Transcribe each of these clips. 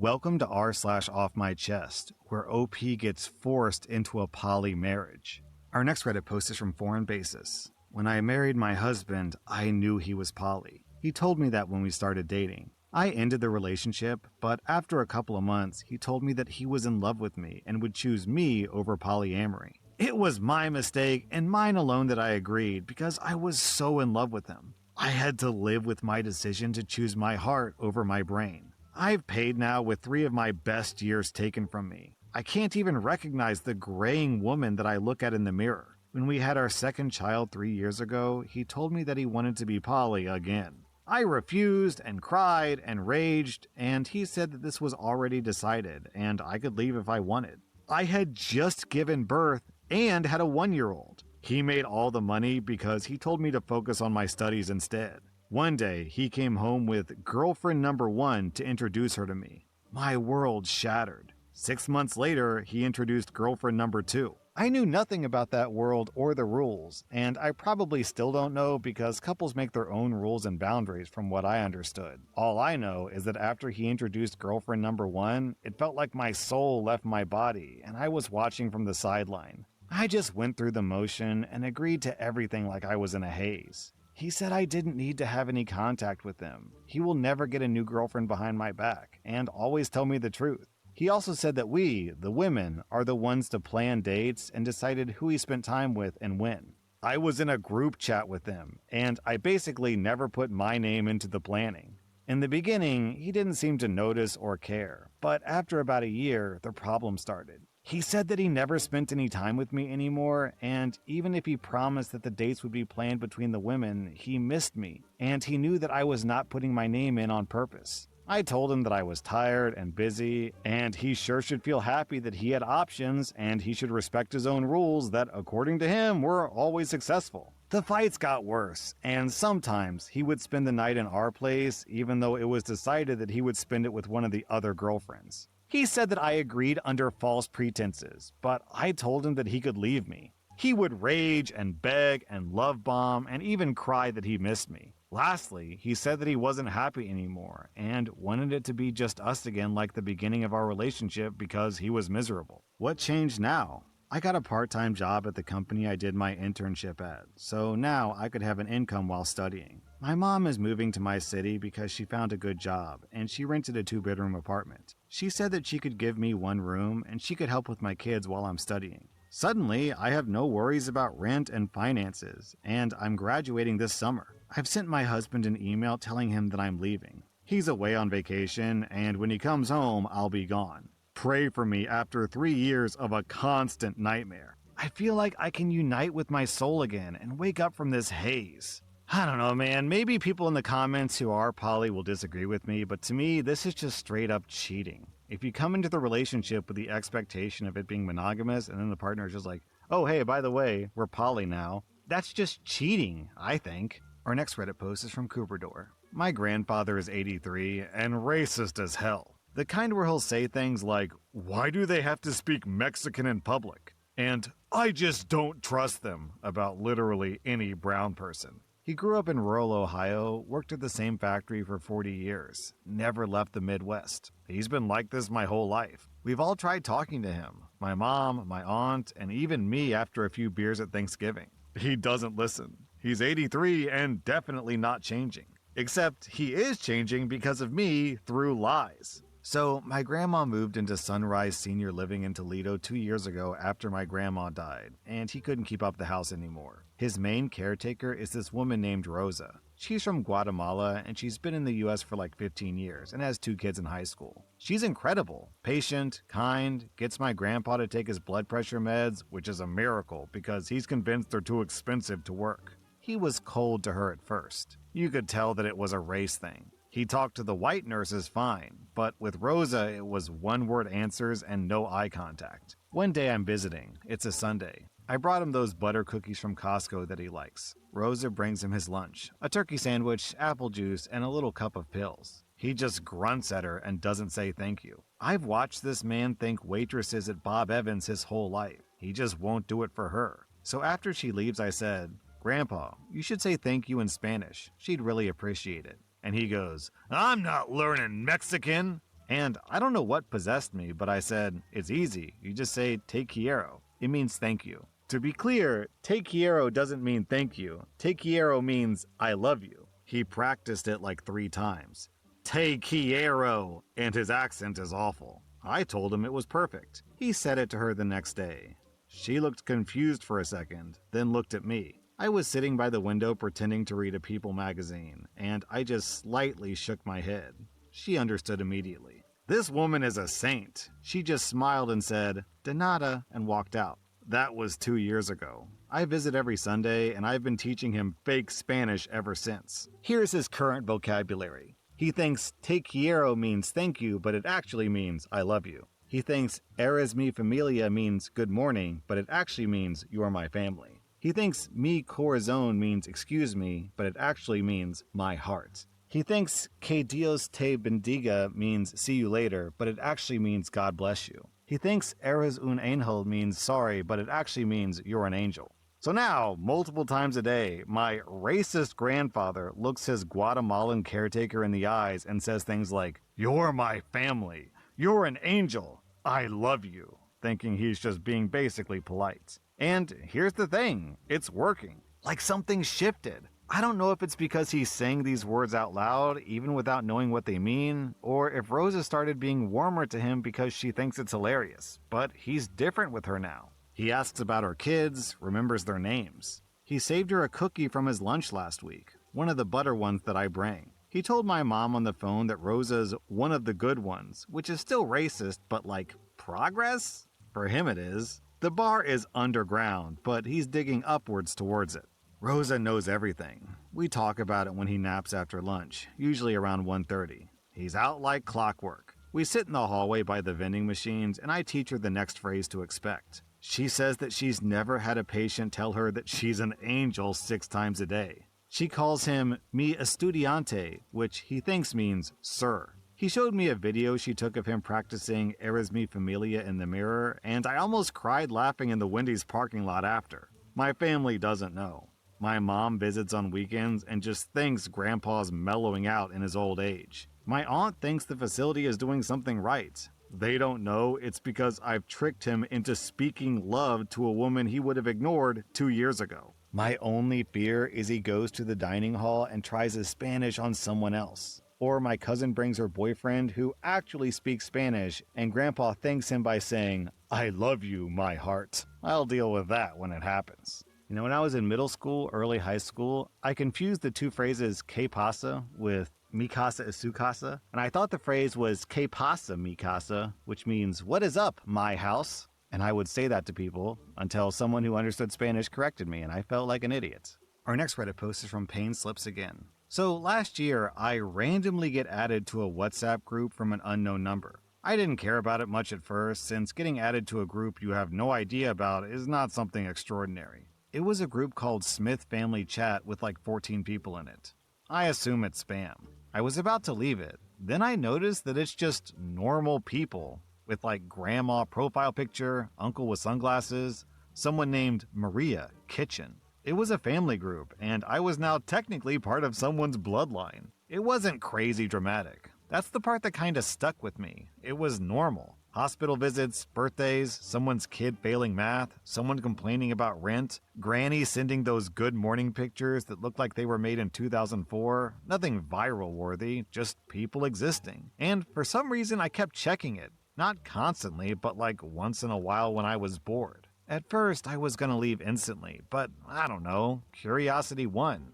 Welcome to r/off my chest, where OP gets forced into a poly marriage. Our next Reddit post is from Foreign Basis. When I married my husband, I knew he was poly. He told me that when we started dating. I ended the relationship, but after a couple of months, he told me that he was in love with me and would choose me over polyamory. It was my mistake and mine alone that I agreed because I was so in love with him. I had to live with my decision to choose my heart over my brain. I've paid now with 3 of my best years taken from me. I can't even recognize the graying woman that I look at in the mirror. When we had our second child 3 years ago, he told me that he wanted to be poly again. I refused and cried and raged, and he said that this was already decided and I could leave if I wanted. I had just given birth and had a 1-year-old. He made all the money because he told me to focus on my studies instead. One day, he came home with girlfriend number 1 to introduce her to me. My world shattered. 6 months later, he introduced girlfriend number 2. I knew nothing about that world or the rules, and I probably still don't know because couples make their own rules and boundaries from what I understood. All I know is that after he introduced girlfriend number 1, it felt like my soul left my body and I was watching from the sideline. I just went through the motion and agreed to everything like I was in a haze. He said I didn't need to have any contact with him. He will never get a new girlfriend behind my back and always tell me the truth. He also said that we, the women, are the ones to plan dates and decided who he spent time with and when. I was in a group chat with them, and I basically never put my name into the planning. In the beginning, he didn't seem to notice or care, but after about a year, the problem started. He said that he never spent any time with me anymore, and even if he promised that the dates would be planned between the women, he missed me, and he knew that I was not putting my name in on purpose. I told him that I was tired and busy, and he sure should feel happy that he had options, and he should respect his own rules that, according to him, were always successful. The fights got worse, and sometimes he would spend the night in our place, even though it was decided that he would spend it with one of the other girlfriends. He said that I agreed under false pretenses, but I told him that he could leave me. He would rage and beg and love bomb and even cry that he missed me. Lastly, he said that he wasn't happy anymore and wanted it to be just us again like the beginning of our relationship because he was miserable. What changed now? I got a part-time job at the company I did my internship at, so now I could have an income while studying. My mom is moving to my city because she found a good job, and she rented a 2-bedroom apartment. She said that she could give me 1 room and she could help with my kids while I'm studying. Suddenly, I have no worries about rent and finances, and I'm graduating this summer. I've sent my husband an email telling him that I'm leaving. He's away on vacation, and when he comes home, I'll be gone. Pray for me after 3 years of a constant nightmare. I feel like I can unite with my soul again and wake up from this haze. I don't know, man. Maybe people in the comments who are poly will disagree with me, but to me, this is just straight up cheating. If you come into the relationship with the expectation of it being monogamous and then the partner is just like, oh, hey, by the way, we're poly now, that's just cheating, I think. Our next Reddit post is from Cooperdor. My grandfather is 83 and racist as hell. The kind where he'll say things like, why do they have to speak Mexican in public? And I just don't trust them about literally any brown person. He grew up in rural Ohio, worked at the same factory for 40 years, never left the Midwest. He's been like this my whole life. We've all tried talking to him, my mom, my aunt, and even me after a few beers at Thanksgiving. He doesn't listen. He's 83 and definitely not changing. Except he is changing because of me through lies. So, my grandma moved into Sunrise Senior Living in Toledo 2 years ago after my grandma died, and he couldn't keep up the house anymore. His main caretaker is this woman named Rosa. She's from Guatemala, and she's been in the US for like 15 years and has 2 kids in high school. She's incredible, patient, kind, gets my grandpa to take his blood pressure meds, which is a miracle because he's convinced they're too expensive to work. He was cold to her at first. You could tell that it was a race thing. He talked to the white nurses fine, but with Rosa it was one-word answers and no eye contact. One day I'm visiting. It's a Sunday. I brought him those butter cookies from Costco that he likes. Rosa brings him his lunch, a turkey sandwich, apple juice, and a little cup of pills. He just grunts at her and doesn't say thank you. I've watched this man thank waitresses at Bob Evans his whole life. He just won't do it for her. So after she leaves I said, Grandpa, you should say thank you in Spanish. She'd really appreciate it. And he goes, I'm not learning Mexican. And I don't know what possessed me, but I said, it's easy. You just say, te quiero. It means thank you. To be clear, te quiero doesn't mean thank you. Te quiero means I love you. He practiced it like 3 times. Te quiero! And his accent is awful. I told him it was perfect. He said it to her the next day. She looked confused for a second, then looked at me. I was sitting by the window pretending to read a People magazine, and I just slightly shook my head. She understood immediately. This woman is a saint. She just smiled and said, de nada, and walked out. That was 2 years ago. I visit every Sunday, and I've been teaching him fake Spanish ever since. Here's his current vocabulary. He thinks te quiero means thank you, but it actually means I love you. He thinks eres mi familia means good morning, but it actually means you are my family. He thinks mi corazón means excuse me, but it actually means my heart. He thinks que Dios te bendiga means see you later, but it actually means God bless you. He thinks eres un ángel means sorry, but it actually means you're an angel. So now, multiple times a day, my racist grandfather looks his Guatemalan caretaker in the eyes and says things like, you're my family, you're an angel, I love you, thinking he's just being basically polite. And here's the thing, it's working. Like something shifted. I don't know if it's because he's saying these words out loud, even without knowing what they mean, or if Rosa started being warmer to him because she thinks it's hilarious, but he's different with her now. He asks about her kids, remembers their names. He saved her a cookie from his lunch last week, one of the butter ones that I bring. He told my mom on the phone that Rosa's one of the good ones, which is still racist, but like, progress? For him it is. The bar is underground, but he's digging upwards towards it. Rosa knows everything. We talk about it when he naps after lunch, usually around 1:30. He's out like clockwork. We sit in the hallway by the vending machines, and I teach her the next phrase to expect. She says that she's never had a patient tell her that she's an angel 6 times a day. She calls him mi estudiante, which he thinks means sir. He showed me a video she took of him practicing eres mi familia in the mirror, and I almost cried laughing in the Wendy's parking lot after. My family doesn't know. My mom visits on weekends and just thinks Grandpa's mellowing out in his old age. My aunt thinks the facility is doing something right. They don't know it's because I've tricked him into speaking love to a woman he would have ignored 2 years ago. My only fear is he goes to the dining hall and tries his Spanish on someone else. Or my cousin brings her boyfriend who actually speaks Spanish and Grandpa thanks him by saying, I love you, my heart. I'll deal with that when it happens. You know, when I was in middle school, early high school, I confused the 2 phrases que pasa with mi casa es su casa, and I thought the phrase was que pasa mi casa, which means what is up, my house? And I would say that to people until someone who understood Spanish corrected me, and I felt like an idiot. Our next Reddit post is from Pain Slips Again. So last year, I randomly get added to a WhatsApp group from an unknown number. I didn't care about it much at first, since getting added to a group you have no idea about is not something extraordinary. It was a group called Smith Family Chat with like 14 people in it. I assume it's spam. I was about to leave it. Then I noticed that it's just normal people with like grandma profile picture, uncle with sunglasses, someone named Maria Kitchen. It was a family group, and I was now technically part of someone's bloodline. It wasn't crazy dramatic. That's the part that kinda stuck with me. It was normal. Hospital visits, birthdays, someone's kid failing math, someone complaining about rent, Granny sending those good morning pictures that looked like they were made in 2004. Nothing viral worthy, just people existing. And for some reason I kept checking it. Not constantly, but like once in a while when I was bored. At first I was gonna leave instantly, but I don't know, curiosity won.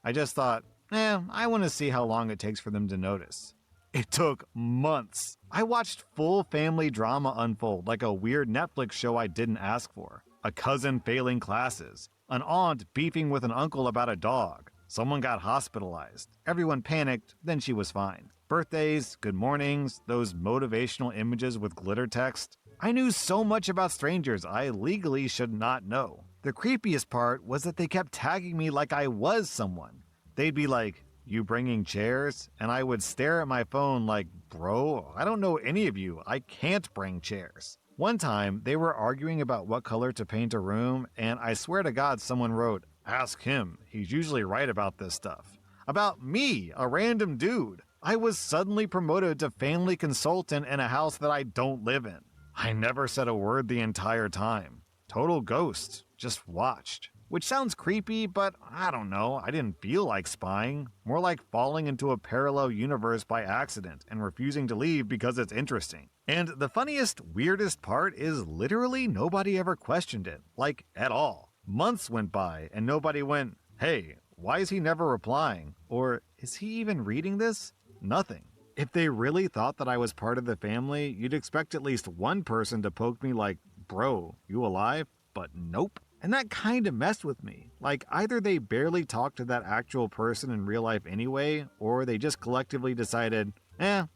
I just thought, I want to see how long it takes for them to notice. It took months. I watched full family drama unfold like a weird Netflix show I didn't ask for. A cousin failing classes. An aunt beefing with an uncle about a dog. Someone got hospitalized. Everyone panicked, then she was fine. Birthdays, good mornings, those motivational images with glitter text. I knew so much about strangers I legally should not know. The creepiest part was that they kept tagging me like I was someone. They'd be like, you bringing chairs? And I would stare at my phone like, bro, I don't know any of you. I can't bring chairs. One time, they were arguing about what color to paint a room, and I swear to God someone wrote, ask him. He's usually right about this stuff. About me, a random dude. I was suddenly promoted to family consultant in a house that I don't live in. I never said a word the entire time. Total ghost, just watched. Which sounds creepy, but I don't know, I didn't feel like spying. More like falling into a parallel universe by accident and refusing to leave because it's interesting. And the funniest, weirdest part is literally nobody ever questioned it, like at all. Months went by and nobody went, "Hey, why is he never replying?" Or, "Is he even reading this?" Nothing. If they really thought that I was part of the family, you'd expect at least one person to poke me like, "Bro, you alive?" But nope. And that kinda messed with me. Like, either they barely talked to that actual person in real life anyway, or they just collectively decided,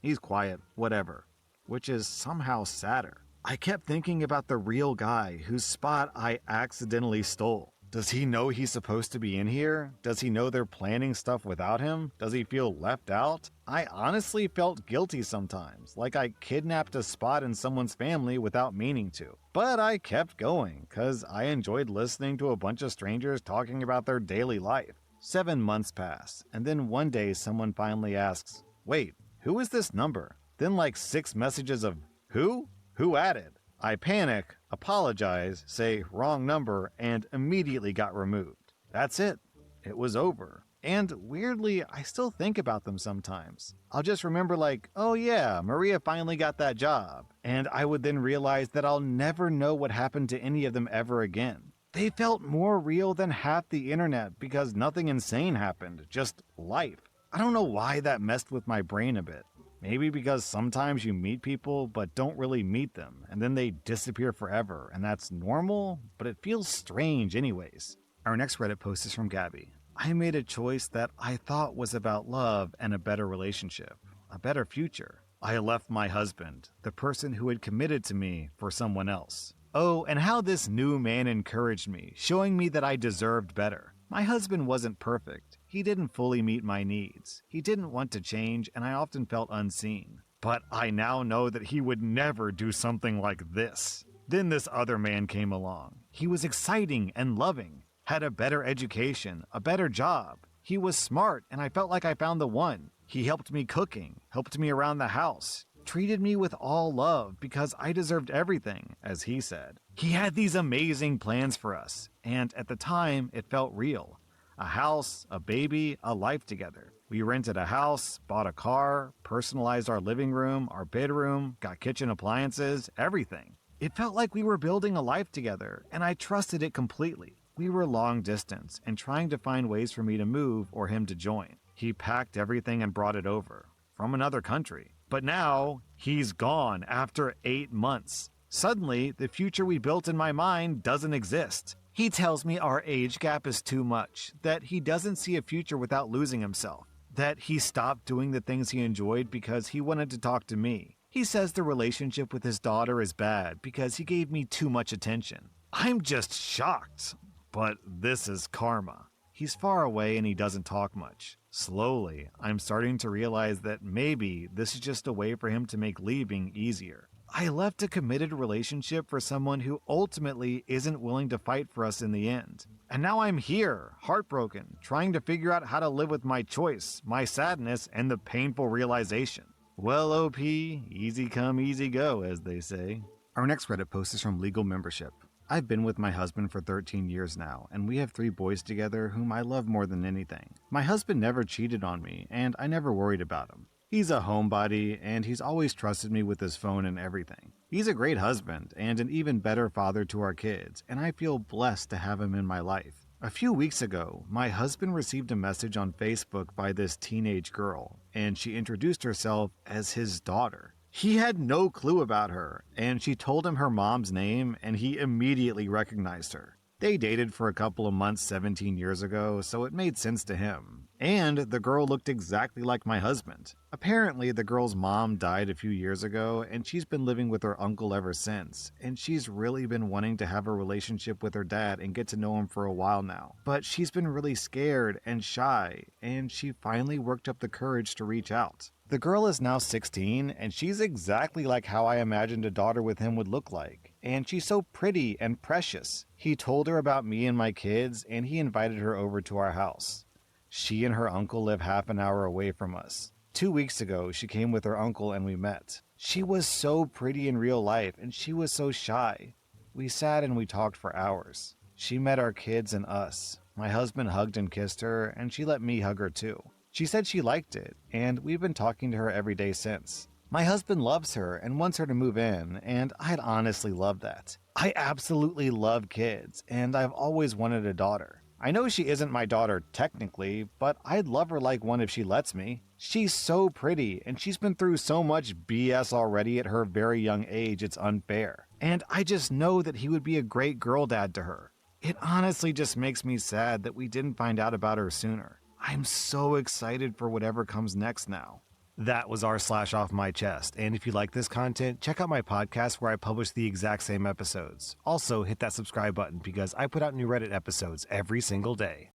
he's quiet, whatever. Which is somehow sadder. I kept thinking about the real guy whose spot I accidentally stole. Does he know he's supposed to be in here? Does he know they're planning stuff without him? Does he feel left out? I honestly felt guilty sometimes, like I kidnapped a spot in someone's family without meaning to. But I kept going, cause I enjoyed listening to a bunch of strangers talking about their daily life. 7 months pass, and then one day someone finally asks, "Wait, who is this number?" Then like 6 messages of, "Who? Who added?" I panic, apologize, say wrong number, and immediately got removed. That's it. It was over. And weirdly, I still think about them sometimes. I'll just remember like, "Oh yeah, Maria finally got that job." And I would then realize that I'll never know what happened to any of them ever again. They felt more real than half the internet because nothing insane happened, just life. I don't know why that messed with my brain a bit. Maybe because sometimes you meet people but don't really meet them, and then they disappear forever, and that's normal, but it feels strange anyways. Our next Reddit post is from Gabby. I made a choice that I thought was about love and a better relationship, a better future. I left my husband, the person who had committed to me, for someone else. Oh, and how this new man encouraged me, showing me that I deserved better. My husband wasn't perfect. He didn't fully meet my needs. He didn't want to change, and I often felt unseen. But I now know that he would never do something like this. Then this other man came along. He was exciting and loving, had a better education, a better job. He was smart, and I felt like I found the one. He helped me cooking, helped me around the house, treated me with all love because I deserved everything, as he said. He had these amazing plans for us, and at the time, it felt real. A house, a baby, a life together. We rented a house, bought a car, personalized our living room, our bedroom, got kitchen appliances, everything. It felt like we were building a life together, and I trusted it completely. We were long distance and trying to find ways for me to move or him to join. He packed everything and brought it over, from another country. But now, he's gone after 8 months. Suddenly, the future we built in my mind doesn't exist. He tells me our age gap is too much, that he doesn't see a future without losing himself, that he stopped doing the things he enjoyed because he wanted to talk to me. He says the relationship with his daughter is bad because he gave me too much attention. I'm just shocked. But this is karma. He's far away and he doesn't talk much. Slowly, I'm starting to realize that maybe this is just a way for him to make leaving easier. I left a committed relationship for someone who ultimately isn't willing to fight for us in the end. And now I'm here, heartbroken, trying to figure out how to live with my choice, my sadness, and the painful realization. Well, OP, easy come, easy go, as they say. Our next Reddit post is from Legal Membership. I've been with my husband for 13 years now, and we have 3 boys together whom I love more than anything. My husband never cheated on me, and I never worried about him. He's a homebody, and he's always trusted me with his phone and everything. He's a great husband, and an even better father to our kids, and I feel blessed to have him in my life. A few weeks ago, my husband received a message on Facebook by this teenage girl, and she introduced herself as his daughter. He had no clue about her, and she told him her mom's name, and he immediately recognized her. They dated for a couple of months 17 years ago, so it made sense to him. And the girl looked exactly like my husband. Apparently, the girl's mom died a few years ago, and she's been living with her uncle ever since, and she's really been wanting to have a relationship with her dad and get to know him for a while now. But she's been really scared and shy, and she finally worked up the courage to reach out. The girl is now 16, and she's exactly like how I imagined a daughter with him would look like. And she's so pretty and precious. He told her about me and my kids, and he invited her over to our house. She and her uncle live half an hour away from us. 2 weeks ago, she came with her uncle and we met. She was so pretty in real life and she was so shy. We sat and we talked for hours. She met our kids and us. My husband hugged and kissed her, and she let me hug her too. She said she liked it, and we've been talking to her every day since. My husband loves her and wants her to move in, and I'd honestly love that. I absolutely love kids, and I've always wanted a daughter. I know she isn't my daughter technically, but I'd love her like one if she lets me. She's so pretty, and she's been through so much BS already at her very young age, it's unfair. And I just know that he would be a great girl dad to her. It honestly just makes me sad that we didn't find out about her sooner. I'm so excited for whatever comes next now. That was our slash off my chest, and if you like this content, check out my podcast where I publish the exact same episodes. Also, hit that subscribe button because I put out new Reddit episodes every single day.